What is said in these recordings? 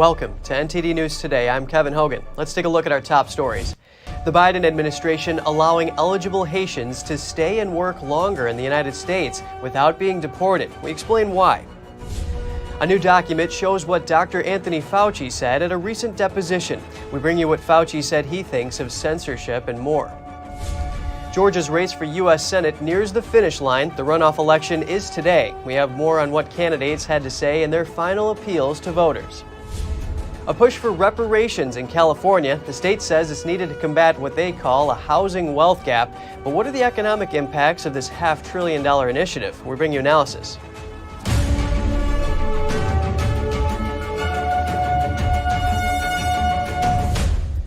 Welcome to NTD News Today. I'm Kevin Hogan. Let's take a look at our top stories. The Biden administration allowing eligible Haitians to stay and work longer in the United States without being deported. We explain why. A new document shows what Dr. Anthony Fauci said at a recent deposition. We bring you what Fauci said he thinks of censorship and more. Georgia's race for U.S. Senate nears the finish line. The runoff election is today. We have more on what candidates had to say in their final appeals to voters. A push for reparations in California. The state says it's needed to combat what they call a housing wealth gap. But what are the economic impacts of this $500 billion initiative? We bring you analysis.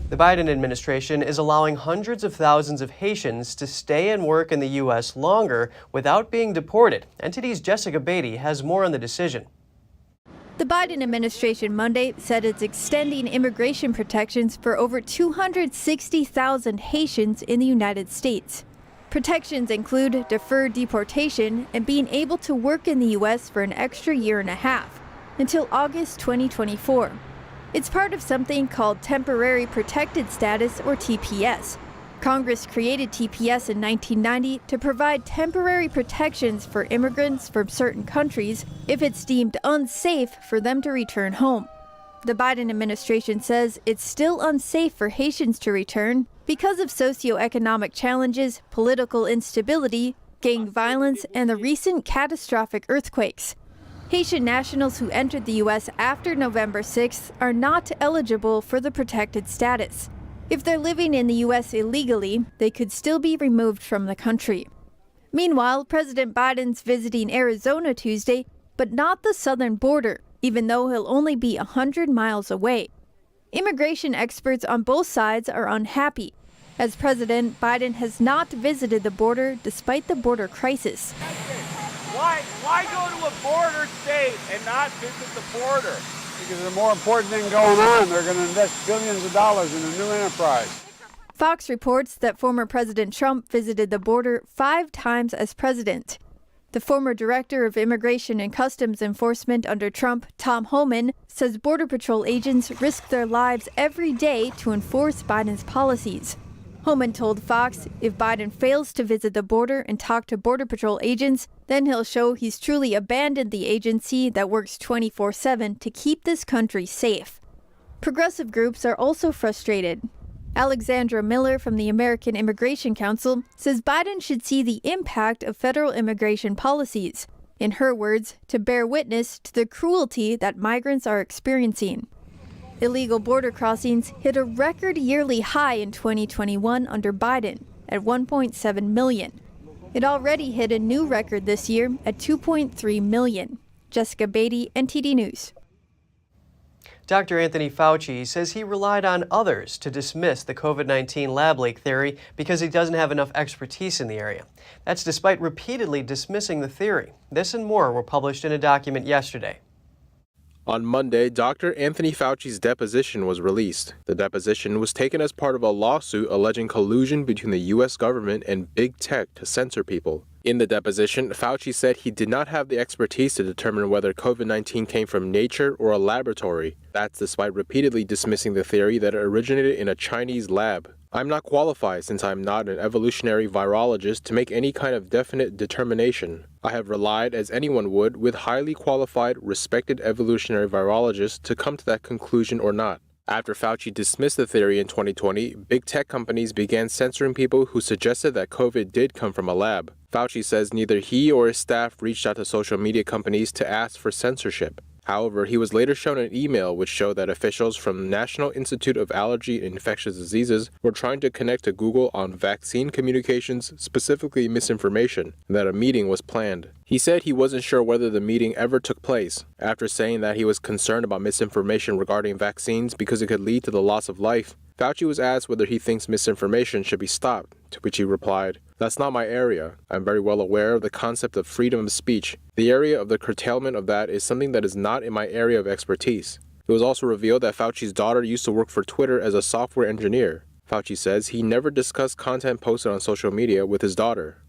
The Biden administration is allowing hundreds of thousands of Haitians to stay and work in the U.S. longer without being deported. NTD's Jessica Beatty has more on the decision. The Biden administration Monday said it's extending immigration protections for over 260,000 Haitians in the United States. Protections include deferred deportation and being able to work in the U.S. for an extra year and a half, until August 2024. It's part of something called Temporary Protected Status, or TPS. Congress created TPS in 1990 to provide temporary protections for immigrants from certain countries if it's deemed unsafe for them to return home. The Biden administration says it's still unsafe for Haitians to return because of socioeconomic challenges, political instability, gang violence, and the recent catastrophic earthquakes. Haitian nationals who entered the U.S. after November 6th are not eligible for the protected status. If they're living in the U.S. illegally, they could still be removed from the country. Meanwhile, President Biden's visiting Arizona Tuesday, but not the southern border, even though he'll only be 100 miles away. Immigration experts on both sides are unhappy, as President Biden has not visited the border despite the border crisis. Why go to a border state and not visit the border? Because there's a more important thing going on. They're going to invest billions of dollars in a new enterprise. Fox reports that former President Trump visited the border 5 times as president. The former director of Immigration and Customs Enforcement under Trump, Tom Homan, says Border Patrol agents risk their lives every day to enforce Biden's policies. Homan told Fox if Biden fails to visit the border and talk to Border Patrol agents, then he'll show he's truly abandoned the agency that works 24/7 to keep this country safe. Progressive groups are also frustrated. Alexandra Miller from the American Immigration Council says Biden should see the impact of federal immigration policies, in her words, to bear witness to the cruelty that migrants are experiencing. Illegal border crossings hit a record yearly high in 2021 under Biden at 1.7 million. It already hit a new record this year at 2.3 million. Jessica Beatty, NTD News. Dr. Anthony Fauci says he relied on others to dismiss the COVID-19 lab leak theory because he doesn't have enough expertise in the area. That's despite repeatedly dismissing the theory. This and more were published in a document yesterday. On Monday, Dr. Anthony Fauci's deposition was released. The deposition was taken as part of a lawsuit alleging collusion between the U.S. government and big tech to censor people. In the deposition, Fauci said he did not have the expertise to determine whether COVID-19 came from nature or a laboratory. That's despite repeatedly dismissing the theory that it originated in a Chinese lab. I'm not qualified, since I'm not an evolutionary virologist, to make any kind of definite determination. I have relied, as anyone would, with highly qualified, respected evolutionary virologists to come to that conclusion or not. After Fauci dismissed the theory in 2020, big tech companies began censoring people who suggested that COVID did come from a lab. Fauci says neither he or his staff reached out to social media companies to ask for censorship. However, he was later shown an email which showed that officials from the National Institute of Allergy and Infectious Diseases were trying to connect to Google on vaccine communications, specifically misinformation, and that a meeting was planned. He said he wasn't sure whether the meeting ever took place, after saying that he was concerned about misinformation regarding vaccines because it could lead to the loss of life. Fauci was asked whether he thinks misinformation should be stopped, to which he replied, "That's not my area. I'm very well aware of the concept of freedom of speech. The area of the curtailment of that is something that is not in my area of expertise." It was also revealed that Fauci's daughter used to work for Twitter as a software engineer. Fauci says he never discussed content posted on social media with his daughter.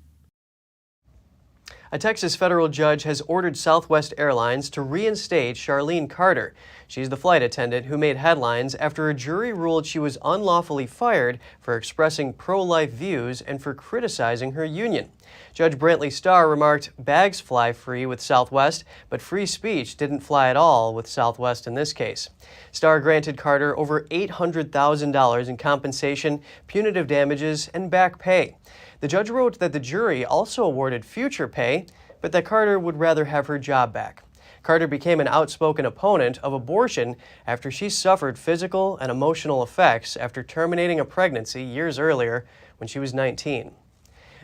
A Texas federal judge has ordered Southwest Airlines to reinstate Charlene Carter. She's the flight attendant who made headlines after a jury ruled she was unlawfully fired for expressing pro-life views and for criticizing her union. Judge Brantley Starr remarked, "Bags fly free with Southwest, but free speech didn't fly at all with Southwest in this case." Starr granted Carter over $800,000 in compensation, punitive damages, and back pay. The judge wrote that the jury also awarded future pay, but that Carter would rather have her job back. Carter became an outspoken opponent of abortion after she suffered physical and emotional effects after terminating a pregnancy years earlier when she was 19.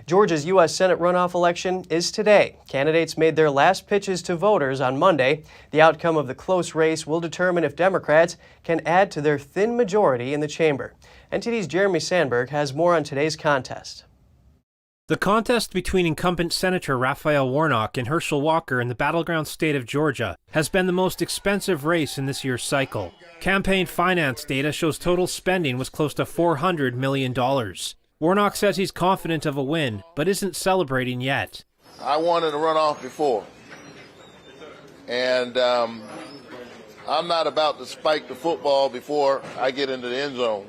Georgia's U.S. Senate runoff election is today. Candidates made their last pitches to voters on Monday. The outcome of the close race will determine if Democrats can add to their thin majority in the chamber. NTD's Jeremy Sandberg has more on today's contest. The contest between incumbent Senator Raphael Warnock and Herschel Walker in the battleground state of Georgia has been the most expensive race in this year's cycle. Campaign finance data shows total spending was close to $400 million. Warnock says he's confident of a win, but isn't celebrating yet. I won in the runoff before, and I'm not about to spike the football before I get into the end zone.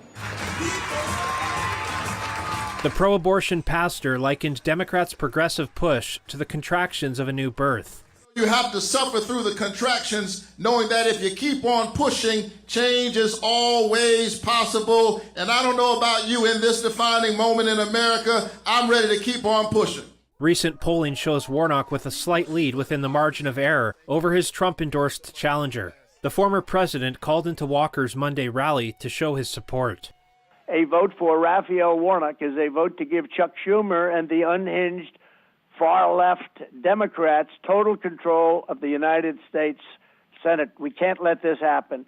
The pro-abortion pastor likened Democrats' progressive push to the contractions of a new birth. You have to suffer through the contractions, knowing that if you keep on pushing, change is always possible. And I don't know about you in this defining moment in America, I'm ready to keep on pushing. Recent polling shows Warnock with a slight lead within the margin of error over his Trump-endorsed challenger. The former president called into Walker's Monday rally to show his support. A vote for Raphael Warnock is a vote to give Chuck Schumer and the unhinged far-left Democrats total control of the United States Senate. We can't let this happen.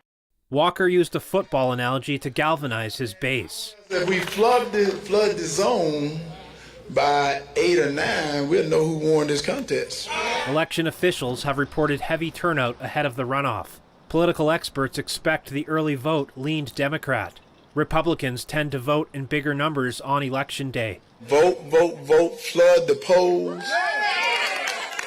Walker used a football analogy to galvanize his base. If we flood the zone by 8 or 9, we'll know who won this contest. Election officials have reported heavy turnout ahead of the runoff. Political experts expect the early vote leaned Democrat. Republicans tend to vote in bigger numbers on Election Day. Vote, vote, vote, flood the polls.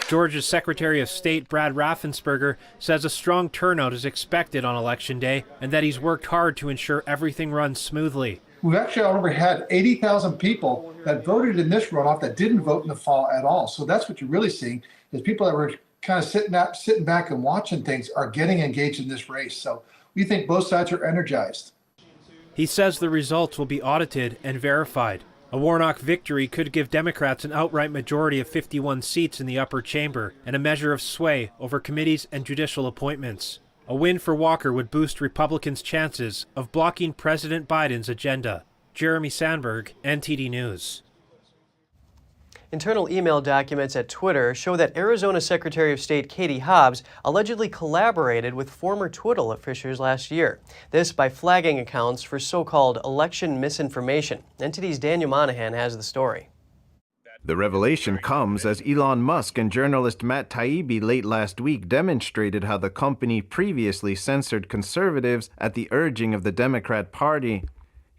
Georgia's Secretary of State Brad Raffensperger says a strong turnout is expected on Election Day and that he's worked hard to ensure everything runs smoothly. We've actually already had 80,000 people that voted in this runoff that didn't vote in the fall at all. So that's what you're really seeing is people that were kind of sitting back and watching things are getting engaged in this race. So we think both sides are energized. He says the results will be audited and verified. A Warnock victory could give Democrats an outright majority of 51 seats in the upper chamber and a measure of sway over committees and judicial appointments. A win for Walker would boost Republicans' chances of blocking President Biden's agenda. Jeremy Sandberg, NTD News. Internal email documents at Twitter show that Arizona Secretary of State Katie Hobbs allegedly collaborated with former Twitter officials last year. This by flagging accounts for so-called election misinformation. NTD's Daniel Monahan has the story. The revelation comes as Elon Musk and journalist Matt Taibbi late last week demonstrated how the company previously censored conservatives at the urging of the Democrat Party.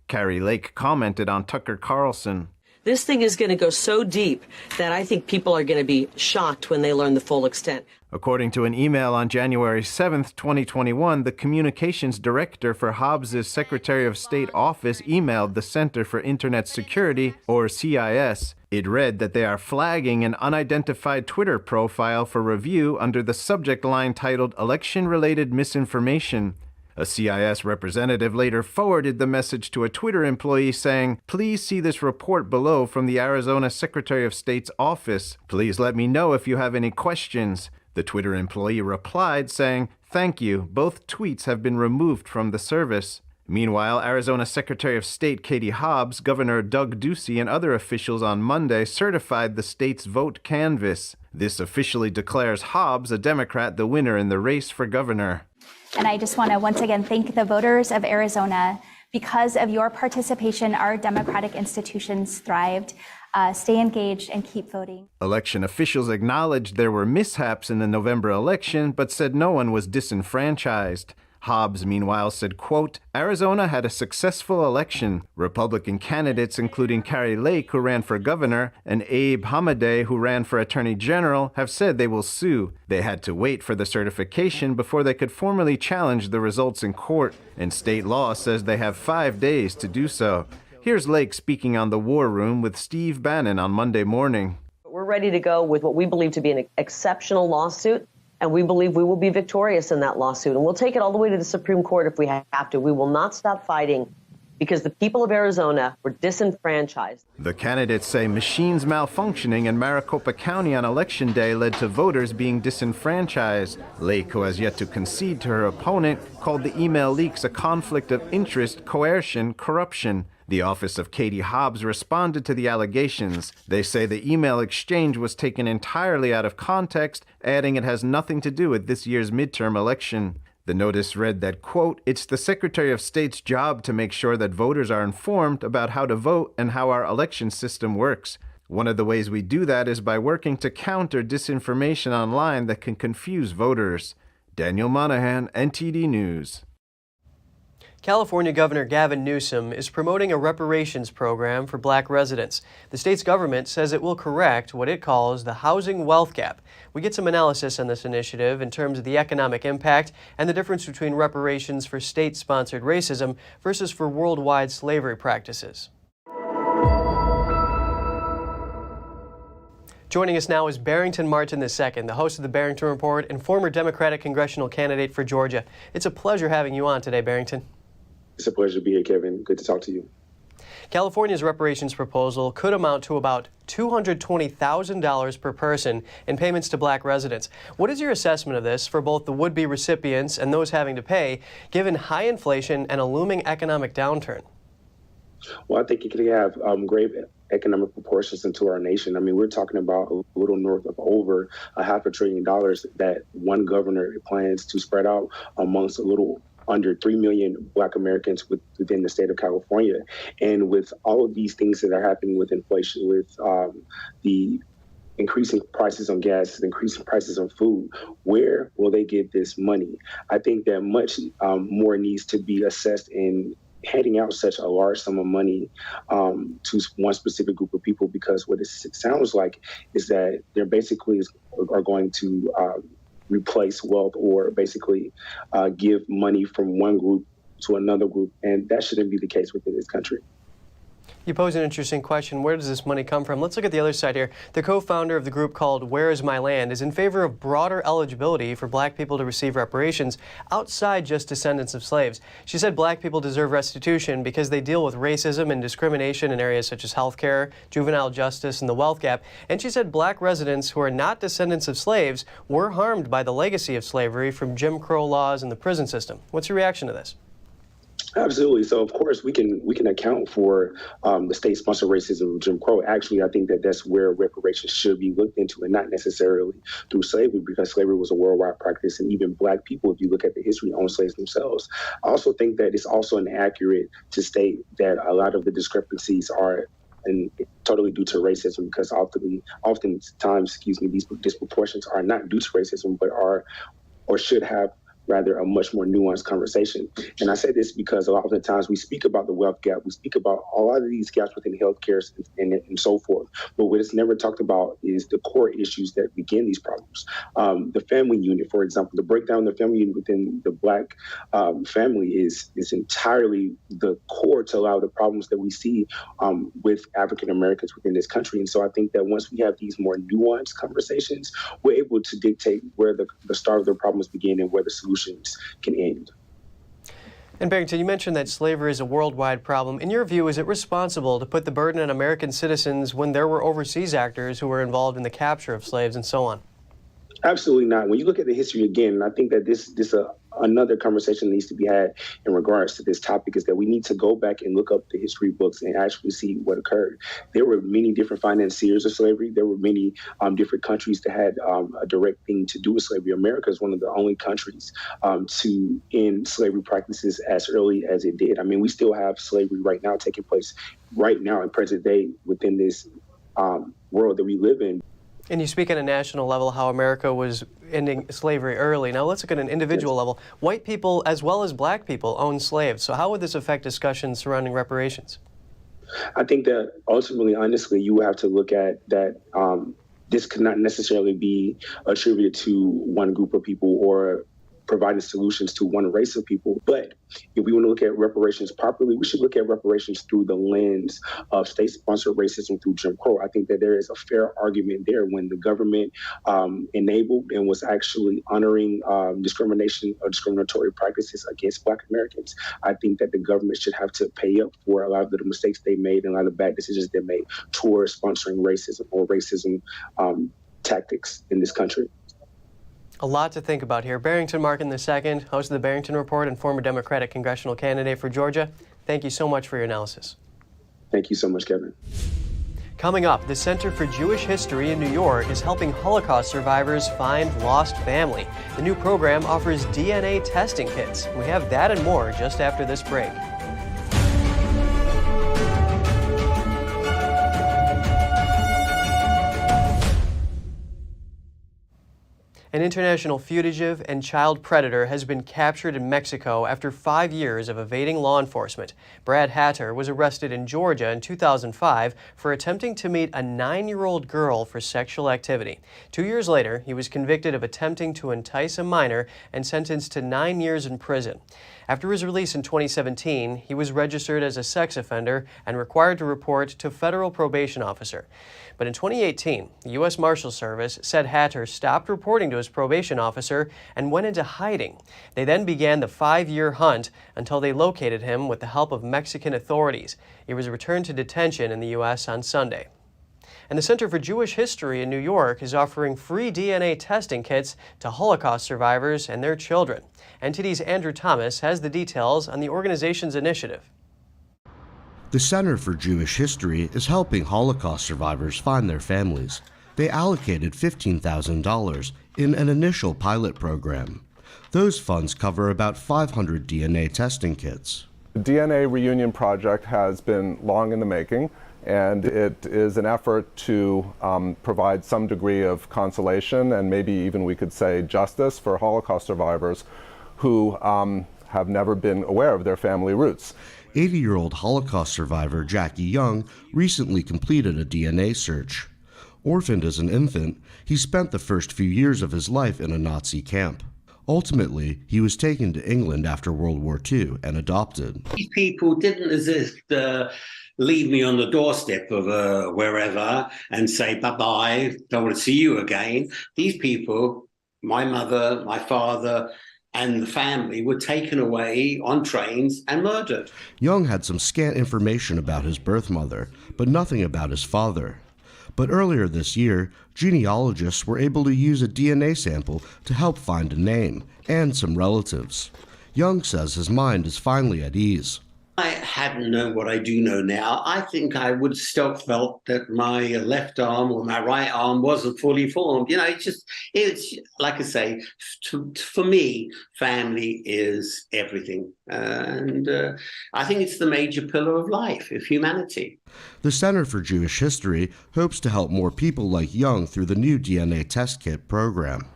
Carrie Lake commented on Tucker Carlson. This thing is going to go so deep that I think people are going to be shocked when they learn the full extent. According to an email on January 7, 2021, the communications director for Hobbs' Secretary of State office emailed the Center for Internet Security, or CIS. It read that they are flagging an unidentified Twitter profile for review under the subject line titled Election-Related Misinformation. A CIS representative later forwarded the message to a Twitter employee saying, "Please see this report below from the Arizona Secretary of State's office. Please let me know if you have any questions." The Twitter employee replied saying, "Thank you. Both tweets have been removed from the service." Meanwhile, Arizona Secretary of State Katie Hobbs, Governor Doug Ducey, and other officials on Monday certified the state's vote canvass. This officially declares Hobbs, a Democrat, the winner in the race for governor. And I just want to once again thank the voters of Arizona. Because of your participation, our democratic institutions thrived. Stay engaged and keep voting. Election officials acknowledged there were mishaps in the November election, but said no one was disenfranchised. Hobbs, meanwhile, said, quote, Arizona had a successful election. Republican candidates, including Kari Lake, who ran for governor, and Abe Hamadeh, who ran for attorney general, have said they will sue. They had to wait for the certification before they could formally challenge the results in court, and state law says they have 5 days to do so. Here's Lake speaking on the War Room with Steve Bannon on Monday morning. We're ready to go with what we believe to be an exceptional lawsuit, and we believe we will be victorious in that lawsuit. And we'll take it all the way to the Supreme Court if we have to. We will not stop fighting because the people of Arizona were disenfranchised. The candidates say machines malfunctioning in Maricopa County on Election Day led to voters being disenfranchised. Lake, who has yet to concede to her opponent, called the email leaks a conflict of interest, coercion, corruption. The office of Katie Hobbs responded to the allegations. They say the email exchange was taken entirely out of context, adding it has nothing to do with this year's midterm election. The notice read that, quote, it's the Secretary of State's job to make sure that voters are informed about how to vote and how our election system works. One of the ways we do that is by working to counter disinformation online that can confuse voters. Daniel Monahan, NTD News. California Governor Gavin Newsom is promoting a reparations program for black residents. The state's government says it will correct what it calls the housing wealth gap. We get some analysis on this initiative in terms of the economic impact and the difference between reparations for state-sponsored racism versus for worldwide slavery practices. Joining us now is Barrington Martin II, the host of the Barrington Report and former Democratic congressional candidate for Georgia. It's a pleasure having you on today, Barrington. It's a pleasure to be here, Kevin. Good to talk to you. California's reparations proposal could amount to about $220,000 per person in payments to black residents. What is your assessment of this for both the would-be recipients and those having to pay, given high inflation and a looming economic downturn? Well, I think it could have grave economic proportions into our nation. I mean, we're talking about a little north of over $500 billion that one governor plans to spread out amongst a little under 3 million Black Americans within the state of California. And with all of these things that are happening with inflation, with the increasing prices on gas, increasing prices on food, where will they get this money? I think that much more needs to be assessed in handing out such a large sum of money to one specific group of people, because what it sounds like is that they're basically are going to replace wealth or basically give money from one group to another group. And that shouldn't be the case within this country. You pose an interesting question. Where does this money come from? Let's look at the other side here. The co-founder of the group called Where Is My Land is in favor of broader eligibility for black people to receive reparations outside just descendants of slaves. She said black people deserve restitution because they deal with racism and discrimination in areas such as healthcare, juvenile justice, and the wealth gap. And she said black residents who are not descendants of slaves were harmed by the legacy of slavery from Jim Crow laws and the prison system. What's your reaction to this? Absolutely. So, of course, we can account for the state-sponsored racism of Jim Crow. Actually, I think that that's where reparations should be looked into, and not necessarily through slavery, because slavery was a worldwide practice, and even black people, if you look at the history, owned slaves themselves. I also think that it's also inaccurate to state that a lot of the discrepancies are totally due to racism, because oftentimes, these disproportions are not due to racism, but are or should have rather a much more nuanced conversation. And I say this because a lot of the times we speak about the wealth gap, we speak about a lot of these gaps within healthcare and so forth. But what is never talked about is the core issues that begin these problems. The family unit, for example, the breakdown of the family unit within the black family is entirely the core to a lot of the problems that we see with African Americans within this country. And so I think that once we have these more nuanced conversations, we're able to dictate where the start of the problems begin and where the solutions can end. And Barrington, you mentioned that slavery is a worldwide problem. In your view, is it responsible to put the burden on American citizens when there were overseas actors who were involved in the capture of slaves and so on? Absolutely not. When you look at the history again, I think that this another conversation needs to be had in regards to this topic, is that we need to go back and look up the history books and actually see what occurred. There were many different financiers of slavery. There were many different countries that had a direct thing to do with slavery. America is one of the only countries to end slavery practices as early as it did. I mean, we still have slavery right now taking place right now in present day within this world that we live in. And you speak at a national level how America was ending slavery early. Now let's look at an individual level. White people as well as black people own slaves. So how would this affect discussions surrounding reparations? I think that ultimately, honestly, you have to look at that this could not necessarily be attributed to one group of people or providing solutions to one race of people. But if we want to look at reparations properly, we should look at reparations through the lens of state-sponsored racism through Jim Crow. I think that there is a fair argument there when the government enabled and was actually honoring discrimination or discriminatory practices against Black Americans. I think that the government should have to pay up for a lot of the mistakes they made and a lot of bad decisions they made towards sponsoring racism or racism tactics in this country. A lot to think about here. Barrington Markin II, host of the Barrington Report and former Democratic congressional candidate for Georgia. Thank you so much for your analysis. Thank you so much, Kevin. Coming up, the Center for Jewish History in New York is helping Holocaust survivors find lost family. The new program offers DNA testing kits. We have that and more just after this break. An international fugitive and child predator has been captured in Mexico after 5 years of evading law enforcement. Brad Hatter was arrested in Georgia in 2005 for attempting to meet a 9-year-old girl for sexual activity. 2 years later, he was convicted of attempting to entice a minor and sentenced to 9 years in prison. After his release in 2017, he was registered as a sex offender and required to report to a federal probation officer. But in 2018, the U.S. Marshals Service said Hatter stopped reporting to his probation officer and went into hiding. They then began the 5-year hunt until they located him with the help of Mexican authorities. He was returned to detention in the U.S. on Sunday. And the Center for Jewish History in New York is offering free DNA testing kits to Holocaust survivors and their children. NTD's Andrew Thomas has the details on the organization's initiative. The Center for Jewish History is helping Holocaust survivors find their families. They allocated $15,000 in an initial pilot program. Those funds cover about 500 DNA testing kits. The DNA Reunion Project has been long in the making, and it is an effort to provide some degree of consolation and maybe even we could say justice for Holocaust survivors who have never been aware of their family roots. 80-year-old Holocaust survivor Jackie Young recently completed a DNA search. Orphaned as an infant, he spent the first few years of his life in a Nazi camp. Ultimately, he was taken to England after World War II and adopted. These people didn't leave me on the doorstep of wherever and say, bye-bye, don't want to see you again. These people, my mother, my father, and the family were taken away on trains and murdered. Young had some scant information about his birth mother, but nothing about his father. But earlier this year, genealogists were able to use a DNA sample to help find a name and some relatives. Young says his mind is finally at ease. I hadn't known what I do know now. I think I would still felt that my left arm or my right arm wasn't fully formed. You know, it's like I say, for me, family is everything. And I think it's the major pillar of life, of humanity. The Center for Jewish History hopes to help more people like Young through the new DNA test kit program.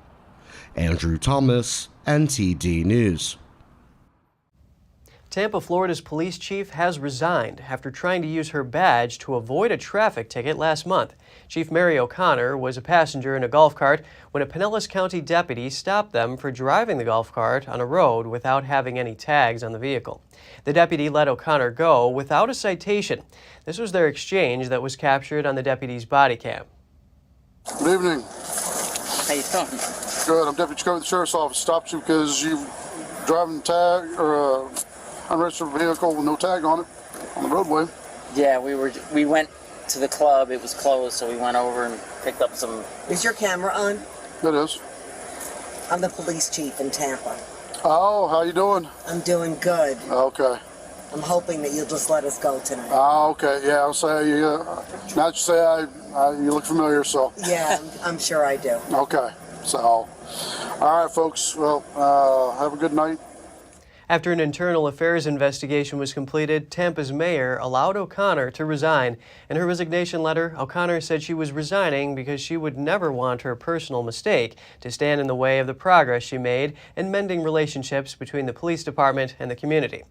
Andrew Thomas, NTD News. Tampa, Florida's police chief has resigned after trying to use her badge to avoid a traffic ticket last month. Chief Mary O'Connor was a passenger in a golf cart when a Pinellas County deputy stopped them for driving the golf cart on a road without having any tags on the vehicle. The deputy let O'Connor go without a citation. This was their exchange that was captured on the deputy's body cam. Good evening. How you doing? Good. I'm Deputy Chief of the Sheriff's Office. Stopped you because you driving tag or unregistered vehicle with no tag on it on the roadway. Yeah, we went to the club. It was closed, so we went over and picked up some. Is your camera on? It is. I'm the police chief in Tampa. Oh, how you doing? I'm doing good. Okay. I'm hoping that you'll just let us go tonight. Oh, okay. Yeah, I'll say now that you say you look familiar, so. Yeah, I'm sure I do. Okay. So, all right, folks. Well, have a good night. After an internal affairs investigation was completed, Tampa's mayor allowed O'Connor to resign. In her resignation letter, O'Connor said she was resigning because she would never want her personal mistake to stand in the way of the progress she made in mending relationships between the police department and the community.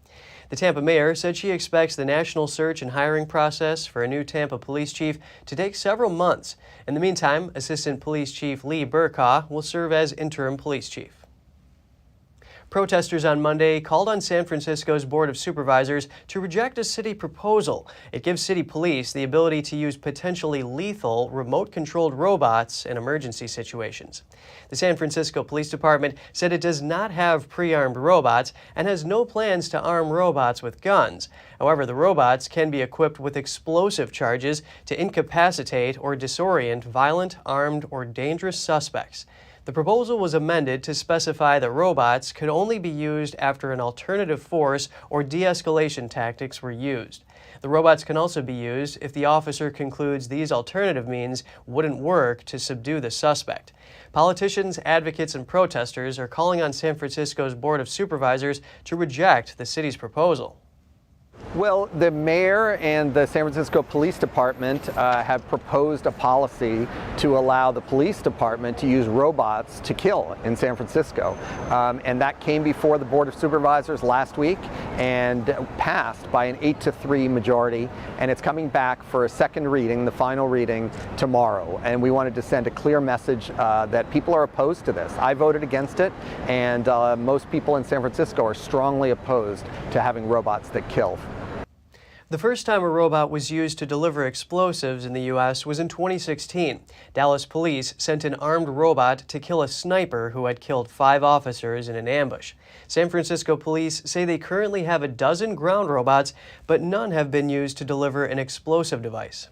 The Tampa mayor said she expects the national search and hiring process for a new Tampa police chief to take several months. In the meantime, Assistant Police Chief Lee Burkaw will serve as interim police chief. Protesters on Monday called on San Francisco's Board of Supervisors to reject a city proposal. It gives city police the ability to use potentially lethal remote-controlled robots in emergency situations. The San Francisco Police Department said it does not have pre-armed robots and has no plans to arm robots with guns. However, the robots can be equipped with explosive charges to incapacitate or disorient violent, armed, or dangerous suspects. The proposal was amended to specify that robots could only be used after an alternative force or de-escalation tactics were used. The robots can also be used if the officer concludes these alternative means wouldn't work to subdue the suspect. Politicians, advocates, and protesters are calling on San Francisco's Board of Supervisors to reject the city's proposal. Well, the mayor and the San Francisco Police Department have proposed a policy to allow the police department to use robots to kill in San Francisco. And that came before the Board of Supervisors last week and passed by an 8-3 majority. And it's coming back for a second reading, the final reading, tomorrow. And we wanted to send a clear message that people are opposed to this. I voted against it, and most people in San Francisco are strongly opposed to having robots that kill. The first time a robot was used to deliver explosives in the U.S. was in 2016. Dallas police sent an armed robot to kill a sniper who had killed 5 officers in an ambush. San Francisco police say they currently have a dozen ground robots, but none have been used to deliver an explosive device.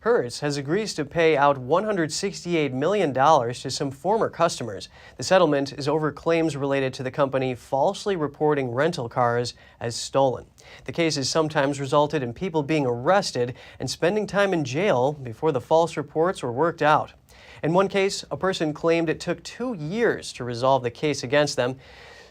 Hertz has agreed to pay out $168 million to some former customers. The settlement is over claims related to the company falsely reporting rental cars as stolen. The case has sometimes resulted in people being arrested and spending time in jail before the false reports were worked out. In one case, a person claimed it took 2 years to resolve the case against them.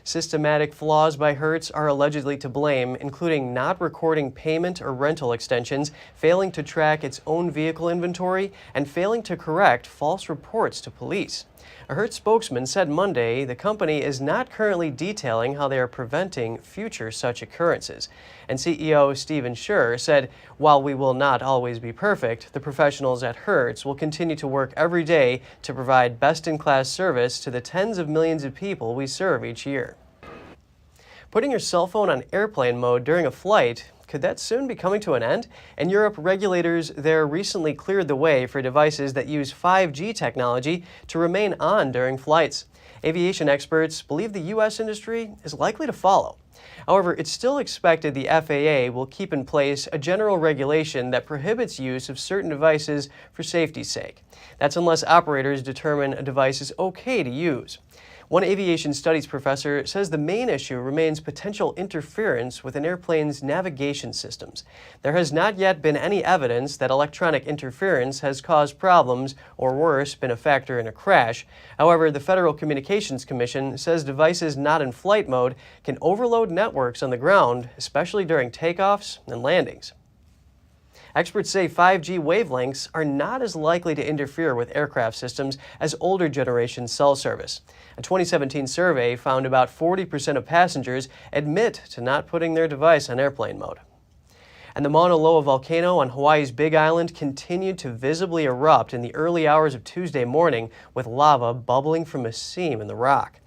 Systematic flaws by Hertz are allegedly to blame, including not recording payment or rental extensions, failing to track its own vehicle inventory, and failing to correct false reports to police. A Hertz spokesman said Monday the company is not currently detailing how they are preventing future such occurrences. And CEO Stephen Scher said, "While we will not always be perfect, the professionals at Hertz will continue to work every day to provide best-in-class service to the tens of millions of people we serve each year." Putting your cell phone on airplane mode during a flight, could that soon be coming to an end? In Europe, regulators there recently cleared the way for devices that use 5G technology to remain on during flights. Aviation experts believe the U.S. industry is likely to follow. However, it's still expected the FAA will keep in place a general regulation that prohibits use of certain devices for safety's sake. That's unless operators determine a device is okay to use. One aviation studies professor says the main issue remains potential interference with an airplane's navigation systems. There has not yet been any evidence that electronic interference has caused problems or, worse, been a factor in a crash. However, the Federal Communications Commission says devices not in flight mode can overload networks on the ground, especially during takeoffs and landings. Experts say 5G wavelengths are not as likely to interfere with aircraft systems as older generation cell service. A 2017 survey found about 40% of passengers admit to not putting their device on airplane mode. And the Mauna volcano on Hawaii's Big Island continued to visibly erupt in the early hours of Tuesday morning, with lava bubbling from a seam in the rock.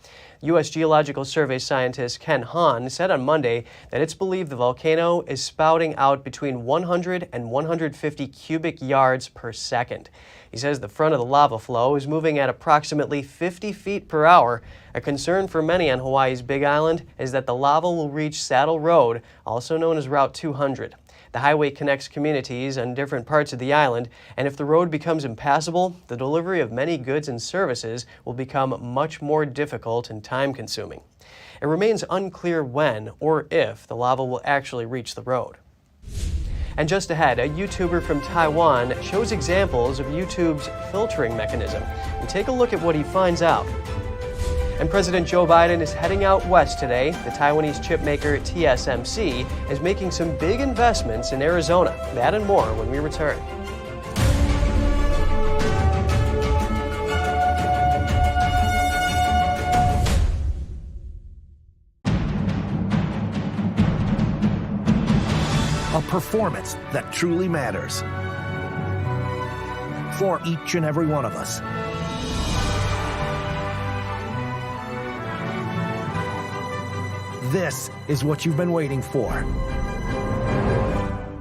U.S. Geological Survey scientist Ken Hahn said on Monday that it's believed the volcano is spouting out between 100 and 150 cubic yards per second. He says the front of the lava flow is moving at approximately 50 feet per hour. A concern for many on Hawaii's Big Island is that the lava will reach Saddle Road, also known as Route 200. The highway connects communities on different parts of the island, and if the road becomes impassable, the delivery of many goods and services will become much more difficult and time-consuming. It remains unclear when or if the lava will actually reach the road. And just ahead, a YouTuber from Taiwan shows examples of YouTube's filtering mechanism. And take a look at what he finds out. And President Joe Biden is heading out west today. The Taiwanese chipmaker TSMC is making some big investments in Arizona. That and more when we return. A performance that truly matters for each and every one of us. This is what you've been waiting for.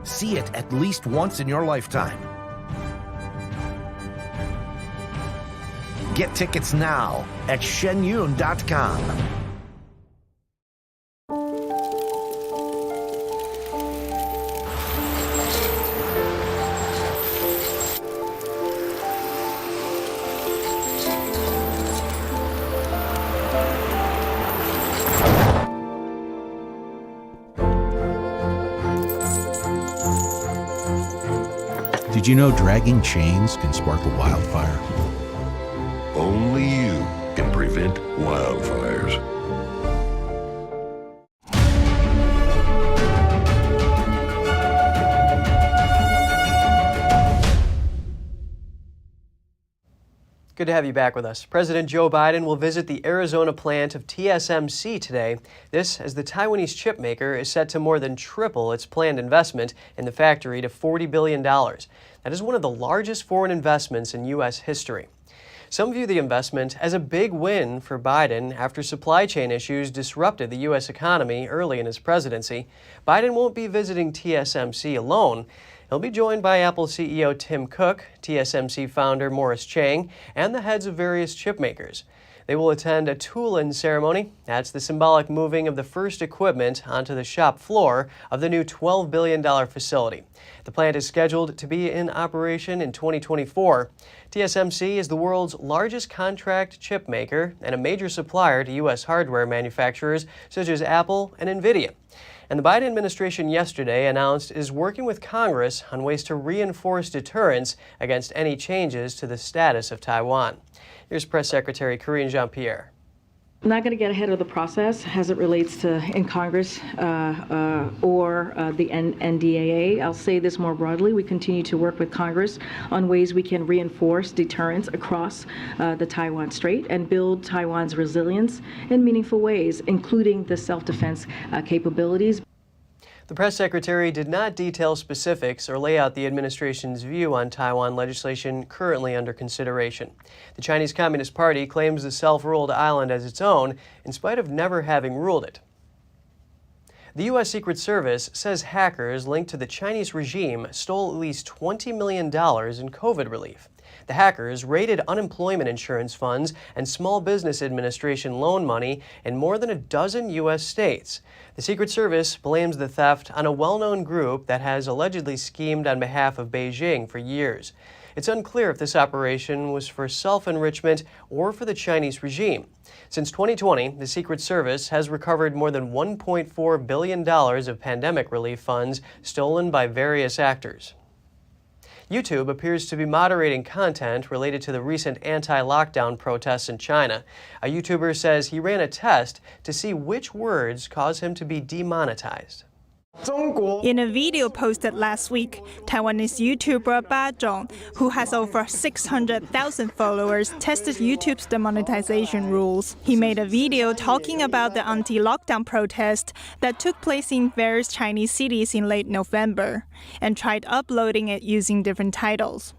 See it at least once in your lifetime. Get tickets now at shenyun.com. Did you know dragging chains can spark a wildfire? Only you can prevent wildfires. Good to have you back with us. President Joe Biden will visit the Arizona plant of TSMC today. This, as the Taiwanese chipmaker is set to more than triple its planned investment in the factory to $40 billion. That is one of the largest foreign investments in U.S. history. Some view the investment as a big win for Biden after supply chain issues disrupted the U.S. economy early in his presidency. Biden won't be visiting TSMC alone. He'll be joined by Apple CEO Tim Cook, TSMC founder Morris Chang, and the heads of various chip makers. They will attend a tool-in ceremony. That's the symbolic moving of the first equipment onto the shop floor of the new $12 billion facility. The plant is scheduled to be in operation in 2024. TSMC is the world's largest contract chip maker and a major supplier to U.S. hardware manufacturers such as Apple and NVIDIA. And the Biden administration yesterday announced it is working with Congress on ways to reinforce deterrence against any changes to the status of Taiwan. Here's Press Secretary Karine Jean-Pierre. I'm not going to get ahead of the process as it relates to in Congress or the NDAA. I'll say this more broadly. We continue to work with Congress on ways we can reinforce deterrence across the Taiwan Strait and build Taiwan's resilience in meaningful ways, including the self-defense capabilities. The press secretary did not detail specifics or lay out the administration's view on Taiwan legislation currently under consideration. The Chinese Communist Party claims the self-ruled island as its own, in spite of never having ruled it. The U.S. Secret Service says hackers linked to the Chinese regime stole at least $20 million in COVID relief. The hackers raided unemployment insurance funds and Small Business Administration loan money in more than a dozen U.S. states. The Secret Service blames the theft on a well-known group that has allegedly schemed on behalf of Beijing for years. It's unclear if this operation was for self-enrichment or for the Chinese regime. Since 2020, the Secret Service has recovered more than $1.4 billion of pandemic relief funds stolen by various actors. YouTube appears to be moderating content related to the recent anti-lockdown protests in China. A YouTuber says he ran a test to see which words cause him to be demonetized. In a video posted last week, Taiwanese YouTuber Ba Zhong, who has over 600,000 followers, tested YouTube's demonetization rules. He made a video talking about the anti-lockdown protest that took place in various Chinese cities in late November, and tried uploading it using different titles.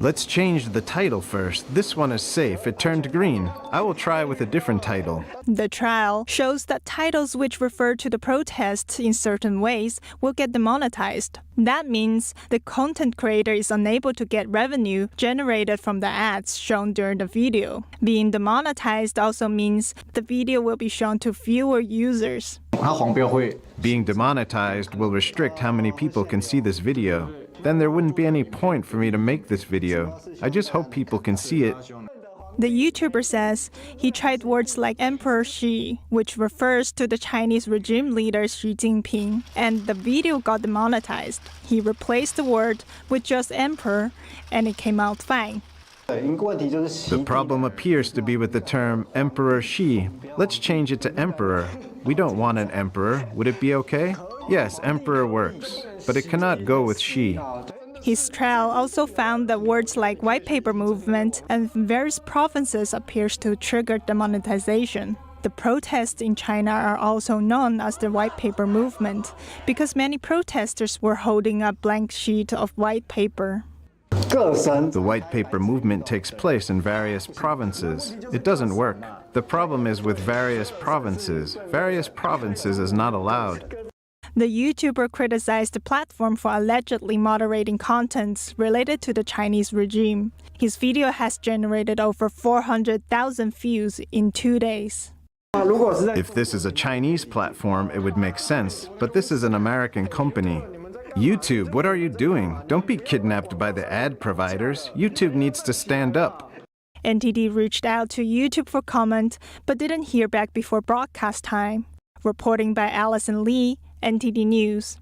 Let's change the title first. This one is safe. It turned green. I will try with a different title. The trial shows that titles which refer to the protests in certain ways will get demonetized. That means the content creator is unable to get revenue generated from the ads shown during the video. Being demonetized also means the video will be shown to fewer users. Being demonetized will restrict how many people can see this video. Then there wouldn't be any point for me to make this video. I just hope people can see it. The YouTuber says he tried words like Emperor Xi, which refers to the Chinese regime leader Xi Jinping, and the video got demonetized. He replaced the word with just Emperor, and it came out fine. The problem appears to be with the term Emperor Xi. Let's change it to Emperor. We don't want an emperor. Would it be okay? Yes, Emperor works, but it cannot go with Xi. His trial also found that words like white paper movement and various provinces appears to trigger demonetization. The protests in China are also known as the white paper movement because many protesters were holding a blank sheet of white paper. The white paper movement takes place in various provinces. It doesn't work. The problem is with various provinces. Various provinces is not allowed. The YouTuber criticized the platform for allegedly moderating contents related to the Chinese regime. His video has generated over 400,000 views in 2 days. If this is a Chinese platform, it would make sense, but this is an American company. YouTube, what are you doing? Don't be kidnapped by the ad providers. YouTube needs to stand up. NTD reached out to YouTube for comment, but didn't hear back before broadcast time. Reporting by Allison Lee, NTD News.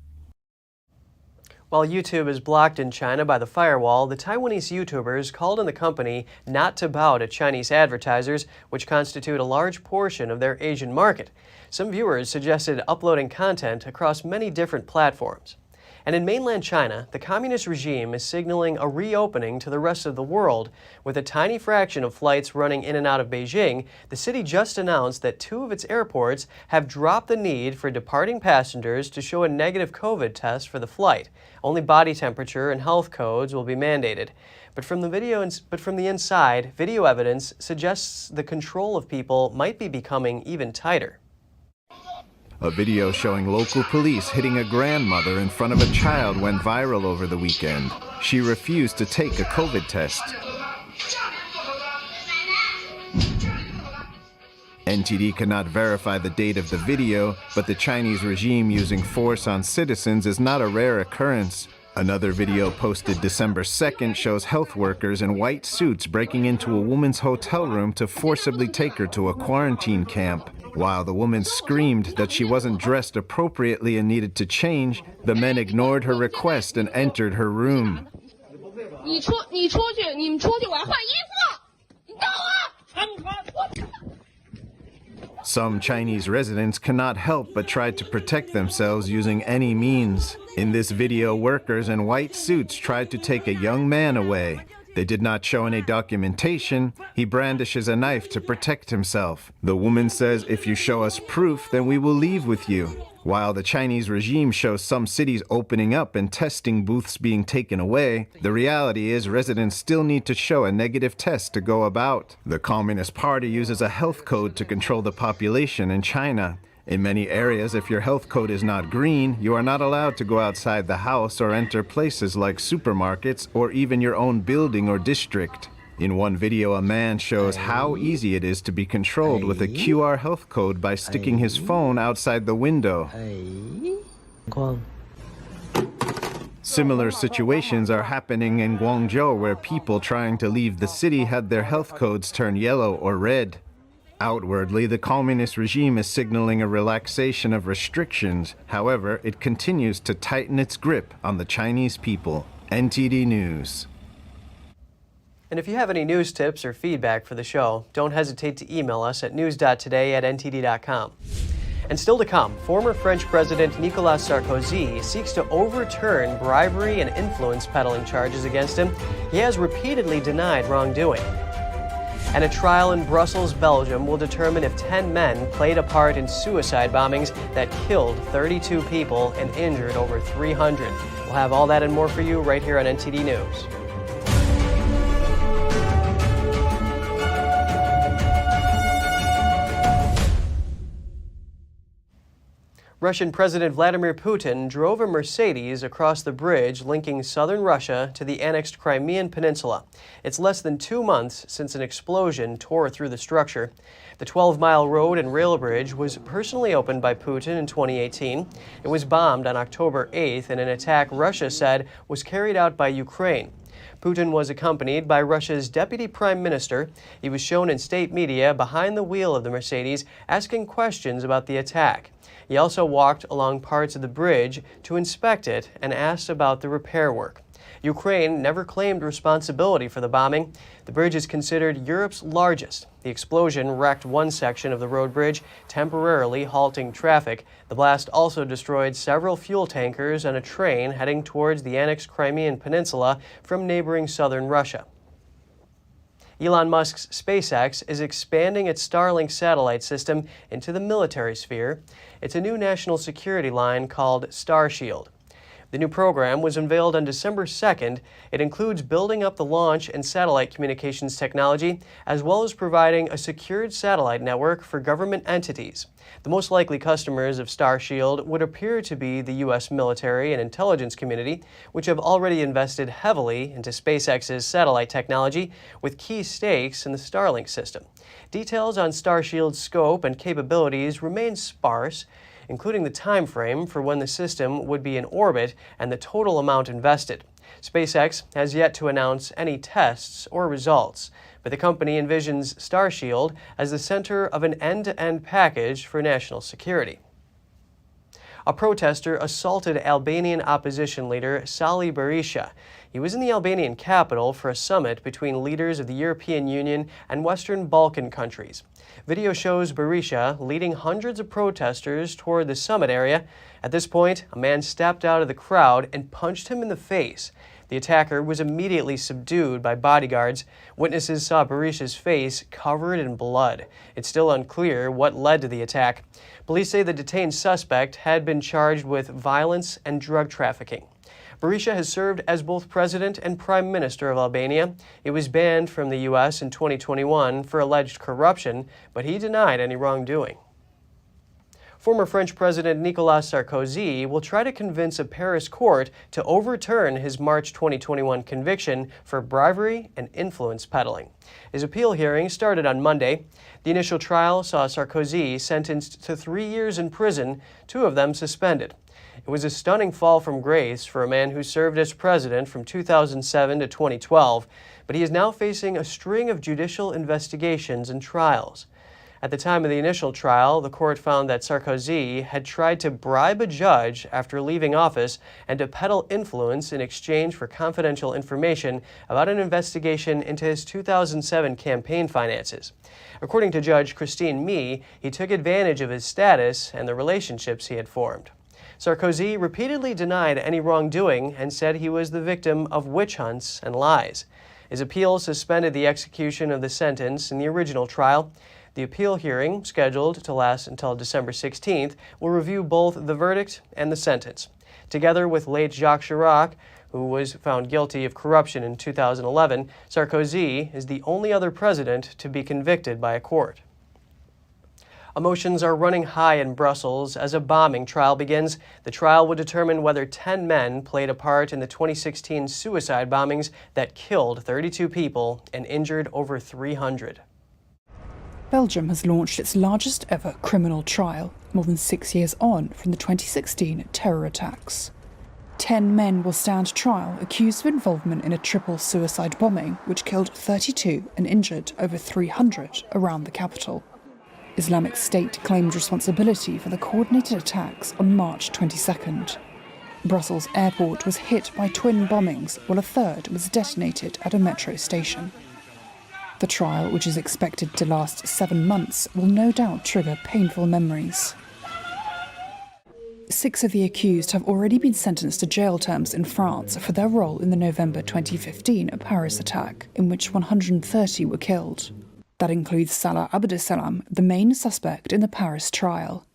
While YouTube is blocked in China by the firewall, the Taiwanese YouTubers called on the company not to bow to Chinese advertisers, which constitute a large portion of their Asian market. Some viewers suggested uploading content across many different platforms. And in mainland China, the communist regime is signaling a reopening to the rest of the world. With a tiny fraction of flights running in and out of Beijing, the city just announced that 2 of its airports have dropped the need for departing passengers to show a negative COVID test for the flight. Only body temperature and health codes will be mandated. But from the inside, video evidence suggests the control of people might be becoming even tighter. A video showing local police hitting a grandmother in front of a child went viral over the weekend. She refused to take a COVID test. NTD cannot verify the date of the video, but the Chinese regime using force on citizens is not a rare occurrence. Another video posted December 2nd shows health workers in white suits breaking into a woman's hotel room to forcibly take her to a quarantine camp. While the woman screamed that she wasn't dressed appropriately and needed to change, the men ignored her request and entered her room. Some Chinese residents cannot help but try to protect themselves using any means. In this video, workers in white suits tried to take a young man away. They did not show any documentation. He brandishes a knife to protect himself. The woman says, "If you show us proof, then we will leave with you." While the Chinese regime shows some cities opening up and testing booths being taken away, the reality is residents still need to show a negative test to go about. The Communist Party uses a health code to control the population in China. In many areas, if your health code is not green, you are not allowed to go outside the house or enter places like supermarkets or even your own building or district. In one video, a man shows how easy it is to be controlled with a QR health code by sticking his phone outside the window. Similar situations are happening in Guangzhou, where people trying to leave the city had their health codes turn yellow or red. Outwardly, the communist regime is signaling a relaxation of restrictions. However, it continues to tighten its grip on the Chinese people. NTD News. And if you have any news tips or feedback for the show, don't hesitate to email us at news.today@ntd.com. And still to come, former French President Nicolas Sarkozy seeks to overturn bribery and influence peddling charges against him. He has repeatedly denied wrongdoing. And a trial in Brussels, Belgium will determine if 10 men played a part in suicide bombings that killed 32 people and injured over 300. We'll have all that and more for you right here on NTD News. Russian President Vladimir Putin drove a Mercedes across the bridge linking southern Russia to the annexed Crimean Peninsula. It's less than 2 months since an explosion tore through the structure. The 12-mile road and rail bridge was personally opened by Putin in 2018. It was bombed on October 8th in an attack Russia said was carried out by Ukraine. Putin was accompanied by Russia's deputy prime minister. He was shown in state media behind the wheel of the Mercedes asking questions about the attack. He also walked along parts of the bridge to inspect it and asked about the repair work. Ukraine never claimed responsibility for the bombing. The bridge is considered Europe's largest. The explosion wrecked one section of the road bridge, temporarily halting traffic. The blast also destroyed several fuel tankers and a train heading towards the annexed Crimean Peninsula from neighboring southern Russia. Elon Musk's SpaceX is expanding its Starlink satellite system into the military sphere. It's a new national security line called Starshield. The new program was unveiled on December 2nd. It includes building up the launch and satellite communications technology, as well as providing a secured satellite network for government entities. The most likely customers of Starshield would appear to be the U.S. military and intelligence community, which have already invested heavily into SpaceX's satellite technology, with key stakes in the Starlink system. Details on Starshield's scope and capabilities remain sparse, including the time frame for when the system would be in orbit and the total amount invested. SpaceX has yet to announce any tests or results, but the company envisions Starshield as the center of an end-to-end package for national security. A protester assaulted Albanian opposition leader Sali Berisha. He was in the Albanian capital for a summit between leaders of the European Union and Western Balkan countries. Video shows Berisha leading hundreds of protesters toward the summit area. At this point, a man stepped out of the crowd and punched him in the face. The attacker was immediately subdued by bodyguards. Witnesses saw Berisha's face covered in blood. It's still unclear what led to the attack. Police say the detained suspect had been charged with violence and drug trafficking. Berisha has served as both president and prime minister of Albania. He was banned from the U.S. in 2021 for alleged corruption, but he denied any wrongdoing. Former French President Nicolas Sarkozy will try to convince a Paris court to overturn his March 2021 conviction for bribery and influence peddling. His appeal hearing started on Monday. The initial trial saw Sarkozy sentenced to 3 years in prison, 2 of them suspended. It was a stunning fall from grace for a man who served as president from 2007 to 2012, but he is now facing a string of judicial investigations and trials. At the time of the initial trial, the court found that Sarkozy had tried to bribe a judge after leaving office and to peddle influence in exchange for confidential information about an investigation into his 2007 campaign finances. According to Judge Christine Mee, he took advantage of his status and the relationships he had formed. Sarkozy repeatedly denied any wrongdoing and said he was the victim of witch hunts and lies. His appeal suspended the execution of the sentence in the original trial. The appeal hearing, scheduled to last until December 16th, will review both the verdict and the sentence. Together with late Jacques Chirac, who was found guilty of corruption in 2011, Sarkozy is the only other president to be convicted by a court. Emotions are running high in Brussels as a bombing trial begins. The trial will determine whether 10 men played a part in the 2016 suicide bombings that killed 32 people and injured over 300. Belgium has launched its largest ever criminal trial, more than 6 years on from the 2016 terror attacks. 10 men will stand trial accused of involvement in a triple suicide bombing which killed 32 and injured over 300 around the capital. Islamic State claimed responsibility for the coordinated attacks on March 22nd. Brussels airport was hit by twin bombings, while a third was detonated at a metro station. The trial, which is expected to last 7 months, will no doubt trigger painful memories. 6 of the accused have already been sentenced to jail terms in France for their role in the November 2015 Paris attack, in which 130 were killed. That includes Salah Abdeslam, the main suspect in the Paris trial.